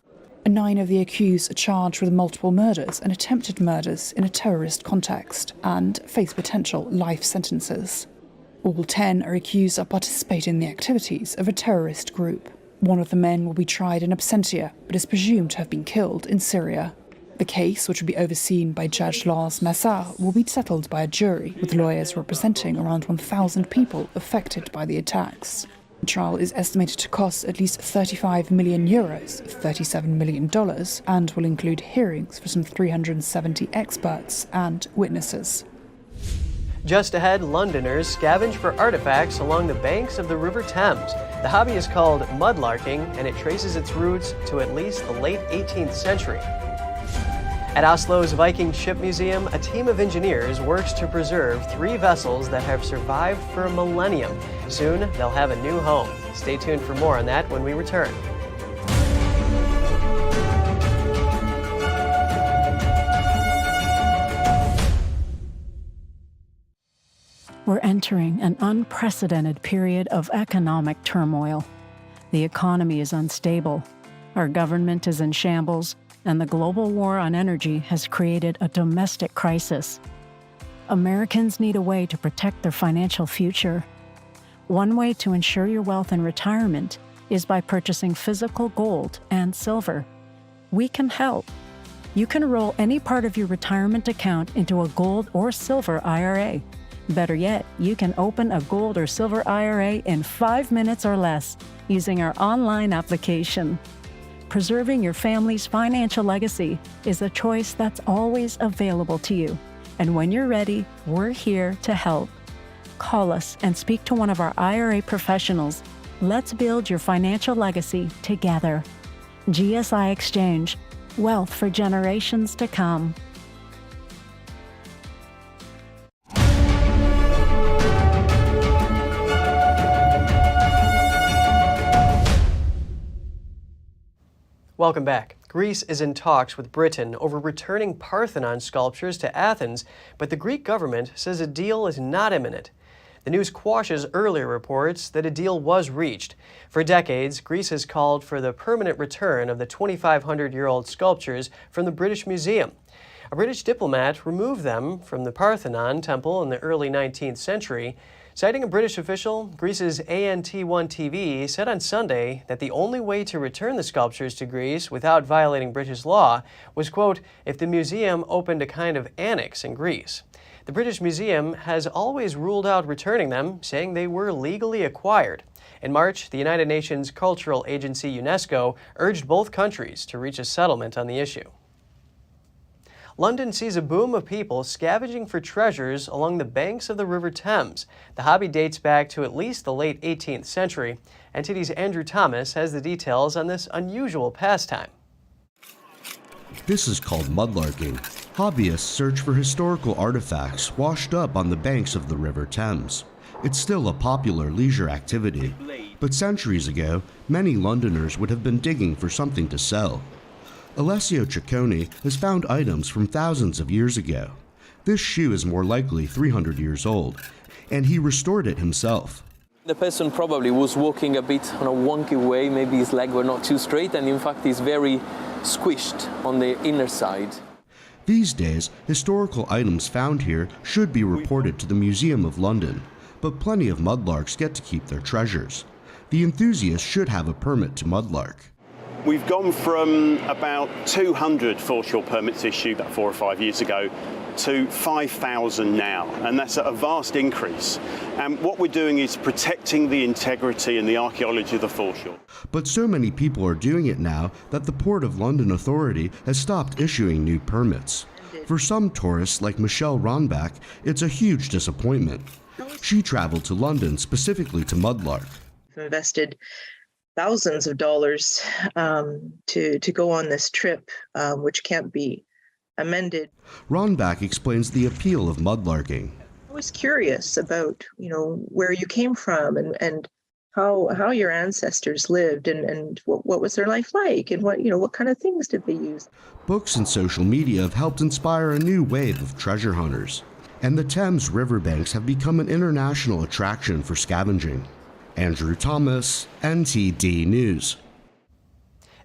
9 of the accused are charged with multiple murders and attempted murders in a terrorist context and face potential life sentences. All 10 are accused of participating in the activities of a terrorist group. One of the men will be tried in absentia, but is presumed to have been killed in Syria. The case, which will be overseen by Judge Lars Massar, will be settled by a jury, with lawyers representing around 1,000 people affected by the attacks. The trial is estimated to cost at least €35 million, $37 million, and will include hearings for some 370 experts and witnesses. Just ahead, Londoners scavenge for artifacts along the banks of the River Thames. The hobby is called mudlarking, and it traces its roots to at least the late 18th century. At Oslo's Viking Ship Museum, a team of engineers works to preserve 3 vessels that have survived for a millennium. Soon, they'll have a new home. Stay tuned for more on that when we return. We're entering an unprecedented period of economic turmoil. The economy is unstable, our government is in shambles, and the global war on energy has created a domestic crisis. Americans need a way to protect their financial future. One way to ensure your wealth in retirement is by purchasing physical gold and silver. We can help. You can roll any part of your retirement account into a gold or silver IRA. Better yet, you can open a gold or silver IRA in 5 minutes or less using our online application. Preserving your family's financial legacy is a choice that's always available to you. And when you're ready, we're here to help. Call us and speak to one of our IRA professionals. Let's build your financial legacy together. GSI Exchange, wealth for generations to come. Welcome back. Greece is in talks with Britain over returning Parthenon sculptures to Athens, but the Greek government says a deal is not imminent. The news quashes earlier reports that a deal was reached. For decades, Greece has called for the permanent return of the 2,500-year-old sculptures from the British Museum. A British diplomat removed them from the Parthenon temple in the early 19th century. Citing a British official, Greece's ANT1 TV said on Sunday that the only way to return the sculptures to Greece without violating British law was, quote, if the museum opened a kind of annex in Greece. The British Museum has always ruled out returning them, saying they were legally acquired. In March, the United Nations Cultural Agency UNESCO urged both countries to reach a settlement on the issue. London sees a boom of people scavenging for treasures along the banks of the River Thames. The hobby dates back to at least the late 18th century. NTD's Andrew Thomas has the details on this unusual pastime. This is called mudlarking. Hobbyists search for historical artifacts washed up on the banks of the River Thames. It's still a popular leisure activity, but centuries ago, many Londoners would have been digging for something to sell. Alessio Ciccone has found items from thousands of years ago. This shoe is more likely 300 years old, and he restored it himself. The person probably was walking a bit on a wonky way, maybe his legs were not too straight, and in fact he's very squished on the inner side. These days, historical items found here should be reported to the Museum of London, but plenty of mudlarks get to keep their treasures. The enthusiast should have a permit to mudlark. We've gone from about 200 foreshore permits issued about 4 or 5 years ago to 5,000 now, and that's a vast increase. And what we're doing is protecting the integrity and the archaeology of the foreshore. But so many people are doing it now that the Port of London Authority has stopped issuing new permits. For some tourists like Michelle Ronbach, it's a huge disappointment. She traveled to London specifically to mudlark. Invested thousands of dollars to go on this trip, which can't be amended. Ronbach explains the appeal of mudlarking. I was curious about, where you came from and how your ancestors lived and what was their life like and what kind of things did they use. Books and social media have helped inspire a new wave of treasure hunters, and the Thames riverbanks have become an international attraction for scavenging. Andrew Thomas, NTD News.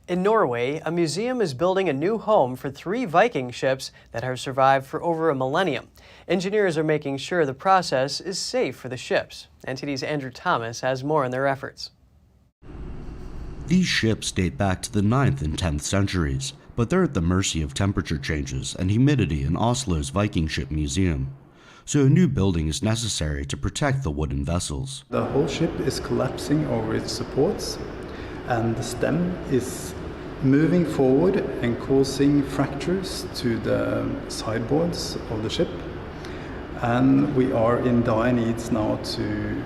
In Norway, a museum is building a new home for 3 Viking ships that have survived for over a millennium. Engineers are making sure the process is safe for the ships. NTD's Andrew Thomas has more on their efforts. These ships date back to the 9th and 10th centuries, but they're at the mercy of temperature changes and humidity in Oslo's Viking Ship Museum. So a new building is necessary to protect the wooden vessels. The whole ship is collapsing over its supports, and the stem is moving forward and causing fractures to the sideboards of the ship. And we are in dire needs now to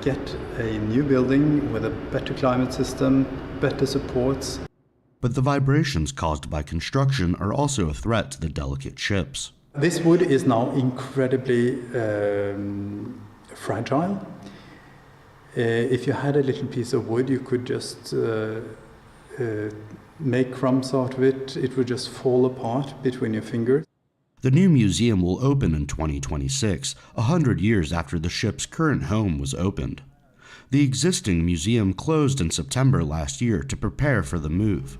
get a new building with a better climate system, better supports. But the vibrations caused by construction are also a threat to the delicate ships. This wood is now incredibly fragile. If you had a little piece of wood, you could just make crumbs out of it. It would just fall apart between your fingers. The new museum will open in 2026, 100 years after the ship's current home was opened. The existing museum closed in September last year to prepare for the move.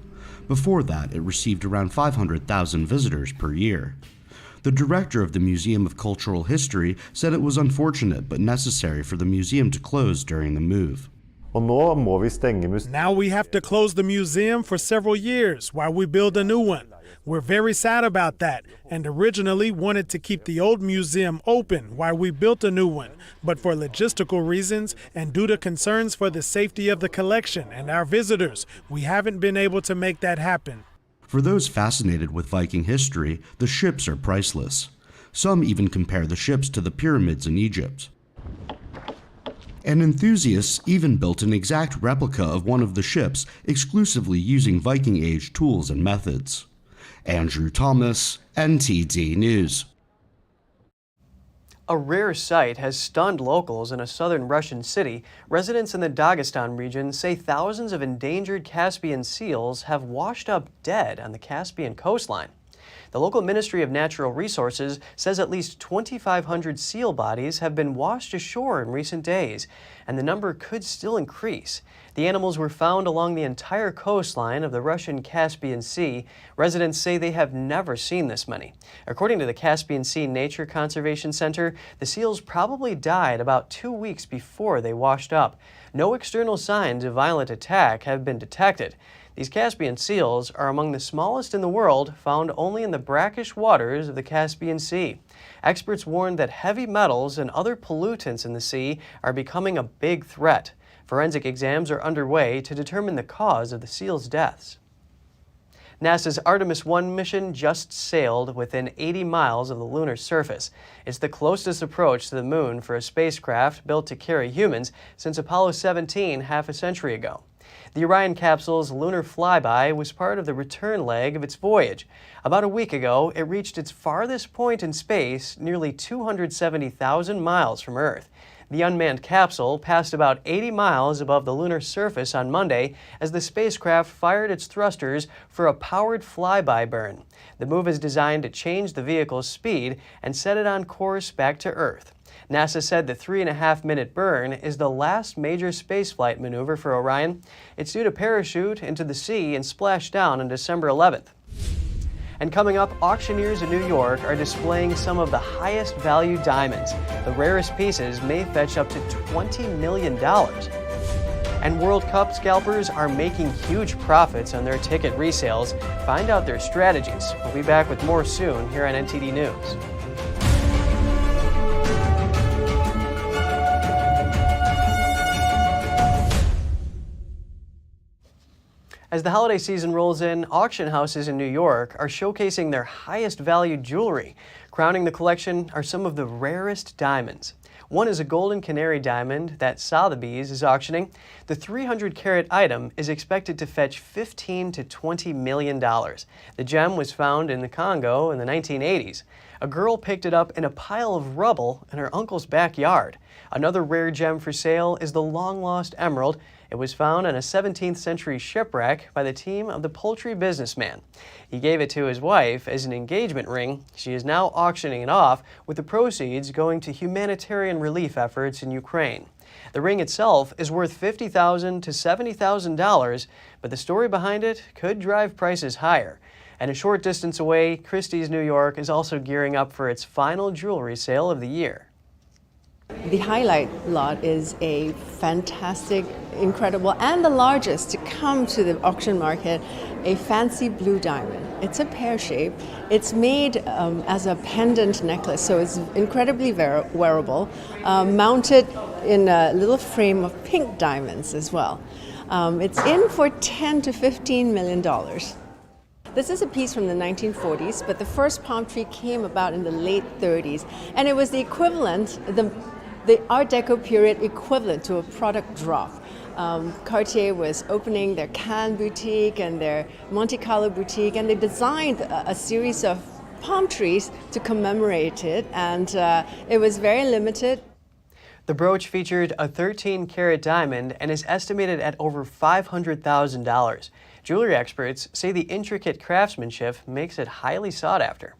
Before that, it received around 500,000 visitors per year. The director of the Museum of Cultural History said it was unfortunate but necessary for the museum to close during the move. Now we have to close the museum for several years while we build a new one. We're very sad about that, and originally wanted to keep the old museum open while we built a new one. But for logistical reasons and due to concerns for the safety of the collection and our visitors, we haven't been able to make that happen. For those fascinated with Viking history, the ships are priceless. Some even compare the ships to the pyramids in Egypt. And enthusiasts even built an exact replica of one of the ships, exclusively using Viking-age tools and methods. Andrew Thomas, NTD News. A rare sight has stunned locals in a southern Russian city. Residents in the Dagestan region say thousands of endangered Caspian seals have washed up dead on the Caspian coastline. The local Ministry of Natural Resources says at least 2,500 seal bodies have been washed ashore in recent days, and the number could still increase. The animals were found along the entire coastline of the Russian Caspian Sea. Residents say they have never seen this many. According to the Caspian Sea Nature Conservation Center, the seals probably died about 2 weeks before they washed up. No external signs of violent attack have been detected. These Caspian seals are among the smallest in the world, found only in the brackish waters of the Caspian Sea. Experts warn that heavy metals and other pollutants in the sea are becoming a big threat. Forensic exams are underway to determine the cause of the seals' deaths. NASA's Artemis 1 mission just sailed within 80 miles of the lunar surface. It's the closest approach to the moon for a spacecraft built to carry humans since Apollo 17 half a century ago. The Orion capsule's lunar flyby was part of the return leg of its voyage. About a week ago, it reached its farthest point in space, nearly 270,000 miles from Earth. The unmanned capsule passed about 80 miles above the lunar surface on Monday as the spacecraft fired its thrusters for a powered flyby burn. The move is designed to change the vehicle's speed and set it on course back to Earth. NASA said the 3.5-minute burn is the last major spaceflight maneuver for Orion. It's due to parachute into the sea and splash down on December 11th. And coming up, auctioneers in New York are displaying some of the highest value diamonds. The rarest pieces may fetch up to $20 million. And World Cup scalpers are making huge profits on their ticket resales. Find out their strategies. We'll be back with more soon here on NTD News. As the holiday season rolls in, auction houses in New York are showcasing their highest value jewelry. Crowning the collection are some of the rarest diamonds. One is a golden canary diamond that Sotheby's is auctioning. The 300-carat item is expected to fetch $15 to $20 million. The gem was found in the Congo in the 1980s. A girl picked it up in a pile of rubble in her uncle's backyard. Another rare gem for sale is the long-lost emerald. It was found on a 17th century shipwreck by the team of the poultry businessman. He gave it to his wife as an engagement ring. She is now auctioning it off, with the proceeds going to humanitarian relief efforts in Ukraine. The ring itself is worth $50,000 to $70,000, but the story behind it could drive prices higher. And a short distance away, Christie's New York is also gearing up for its final jewelry sale of the year. The highlight lot is a fantastic, incredible, and the largest to come to the auction market, a fancy blue diamond. It's a pear shape. It's made as a pendant necklace, so it's incredibly wearable, mounted in a little frame of pink diamonds as well. It's in for $10 to $15 million. This is a piece from the 1940s, but the first palm tree came about in the late 30s, and it was the equivalent, the Art Deco period equivalent to a product drop. Cartier was opening their Cannes boutique and their Monte Carlo boutique, and they designed a series of palm trees to commemorate it, and it was very limited. The brooch featured a 13-carat diamond and is estimated at over $500,000. Jewelry experts say the intricate craftsmanship makes it highly sought after.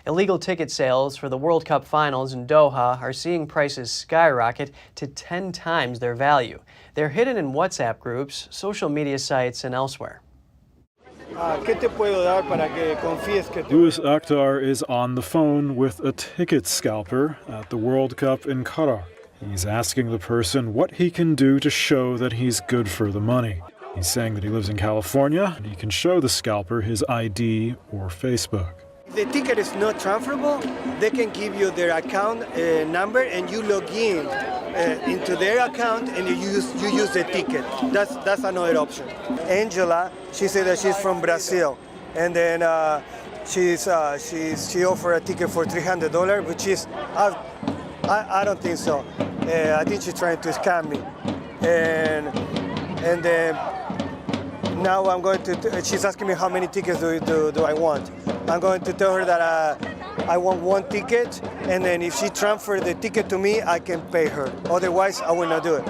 Illegal ticket sales for the World Cup finals in Doha are seeing prices skyrocket to 10 times their value. They're hidden in WhatsApp groups, social media sites, and elsewhere. Louis Akhtar is on the phone with a ticket scalper at the World Cup in Qatar. He's asking the person what he can do to show that he's good for the money. He's saying that he lives in California and he can show the scalper his ID or Facebook. If the ticket is not transferable, they can give you their account number and you log in into their account and you use the ticket. That's another option. Angela, she said that she's from Brazil, and then she offered a ticket for $300, which is I don't think so. I think she's trying to scam me, and then now I'm going to. She's asking me how many tickets do I want. I'm going to tell her that I want one ticket, and then if she transfers the ticket to me, I can pay her. Otherwise, I will not do it.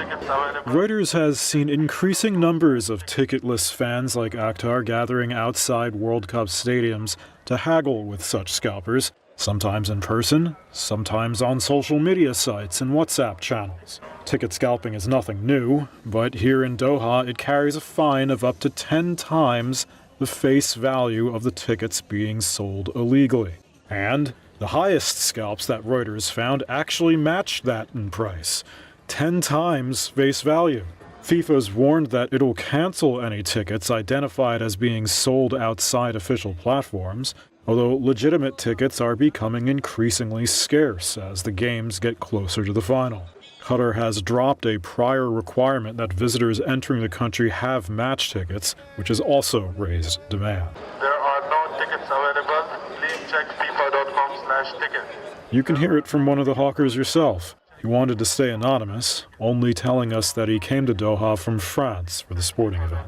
Reuters has seen increasing numbers of ticketless fans like Akhtar gathering outside World Cup stadiums to haggle with such scalpers, sometimes in person, sometimes on social media sites and WhatsApp channels. Ticket scalping is nothing new, but here in Doha, it carries a fine of up to 10 times the face value of the tickets being sold illegally. And the highest scalps that Reuters found actually matched that in price, 10 times face value. FIFA's warned that it'll cancel any tickets identified as being sold outside official platforms, although legitimate tickets are becoming increasingly scarce as the games get closer to the final. Qatar has dropped a prior requirement that visitors entering the country have match tickets, which has also raised demand. There are no tickets available. Please check FIFA.com/ticket. You can hear it from one of the hawkers yourself. He wanted to stay anonymous, only telling us that he came to Doha from France for the sporting event.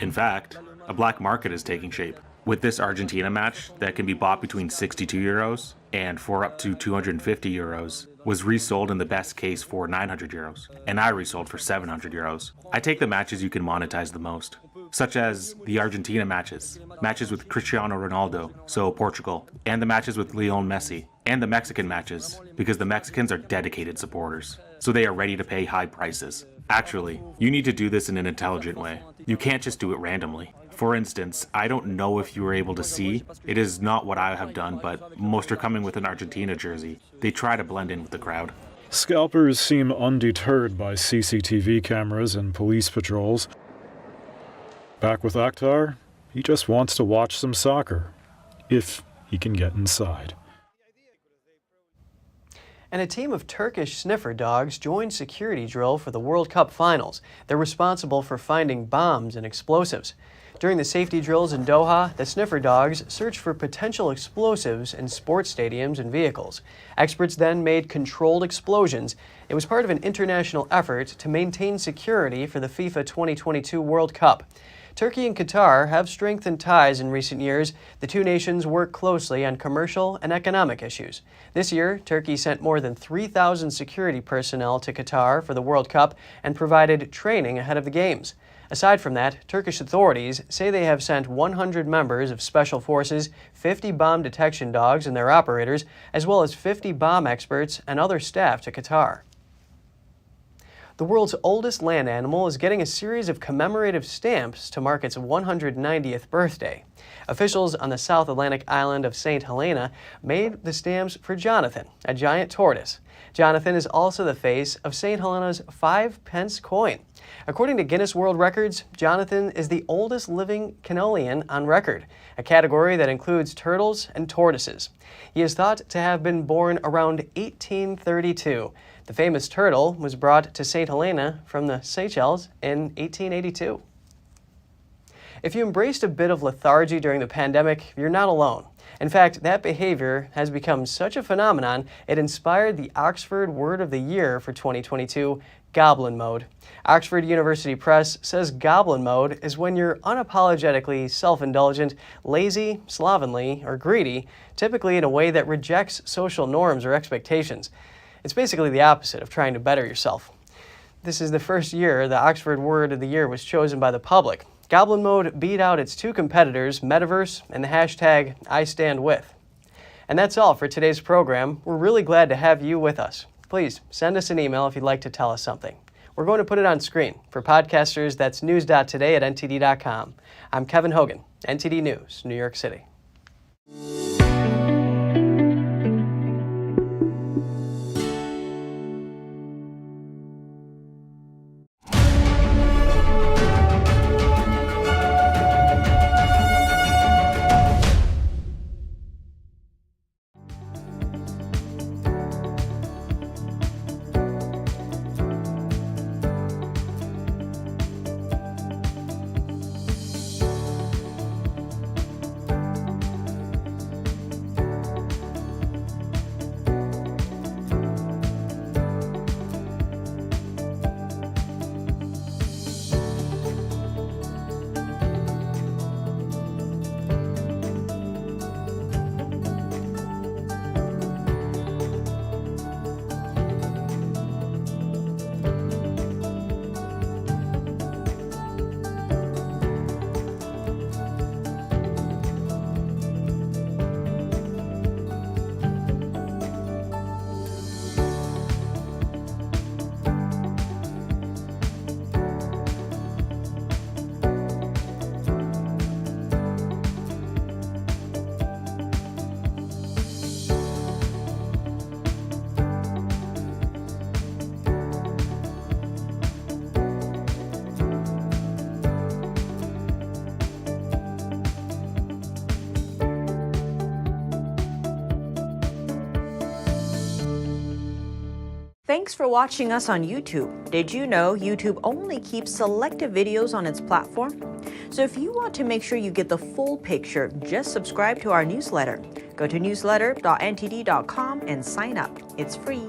In fact, a black market is taking shape. With this Argentina match that can be bought between 62 euros and for up to 250 euros, was resold in the best case for 900 euros, and I resold for 700 euros. I take the matches you can monetize the most, such as the Argentina matches with Cristiano Ronaldo, so Portugal, and the matches with Lionel Messi, and the Mexican matches, because the Mexicans are dedicated supporters, so they are ready to pay high prices. Actually, you need to do this in an intelligent way. You can't just do it randomly. For instance, I don't know if you were able to see, it is not what I have done, but most are coming with an Argentina jersey. They try to blend in with the crowd. Scalpers seem undeterred by CCTV cameras and police patrols. Back with Akhtar, he just wants to watch some soccer, if he can get inside. And a team of Turkish sniffer dogs joined security drill for the World Cup finals. They're responsible for finding bombs and explosives. During the safety drills in Doha, the sniffer dogs searched for potential explosives in sports stadiums and vehicles. Experts then made controlled explosions. It was part of an international effort to maintain security for the FIFA 2022 World Cup. Turkey and Qatar have strengthened ties in recent years. The two nations work closely on commercial and economic issues. This year, Turkey sent more than 3,000 security personnel to Qatar for the World Cup and provided training ahead of the Games. Aside from that, Turkish authorities say they have sent 100 members of special forces, 50 bomb detection dogs and their operators, as well as 50 bomb experts and other staff to Qatar. The world's oldest land animal is getting a series of commemorative stamps to mark its 190th birthday. Officials on the South Atlantic island of St. Helena made the stamps for Jonathan, a giant tortoise. Jonathan is also the face of St. Helena's 5-pence coin. According to Guinness World Records, Jonathan is the oldest living Canolian on record, a category that includes turtles and tortoises. He is thought to have been born around 1832. The famous turtle was brought to St. Helena from the Seychelles in 1882. If you embraced a bit of lethargy during the pandemic, you're not alone. In fact, that behavior has become such a phenomenon, it inspired the Oxford Word of the Year for 2022, Goblin Mode. Oxford University Press says Goblin Mode is when you're unapologetically self-indulgent, lazy, slovenly, or greedy, typically in a way that rejects social norms or expectations. It's basically the opposite of trying to better yourself. This is the first year the Oxford Word of the Year was chosen by the public. Goblin Mode beat out its two competitors, Metaverse and the hashtag #IStandWith. And that's all for today's program. We're really glad to have you with us. Please send us an email if you'd like to tell us something. We're going to put it on screen. For podcasters, that's news.today@ntd.com. I'm Kevin Hogan, NTD News, New York City. Thanks for watching us on YouTube. Did you know YouTube only keeps selective videos on its platform? So if you want to make sure you get the full picture, just subscribe to our newsletter. Go to newsletter.ntd.com and sign up. It's free.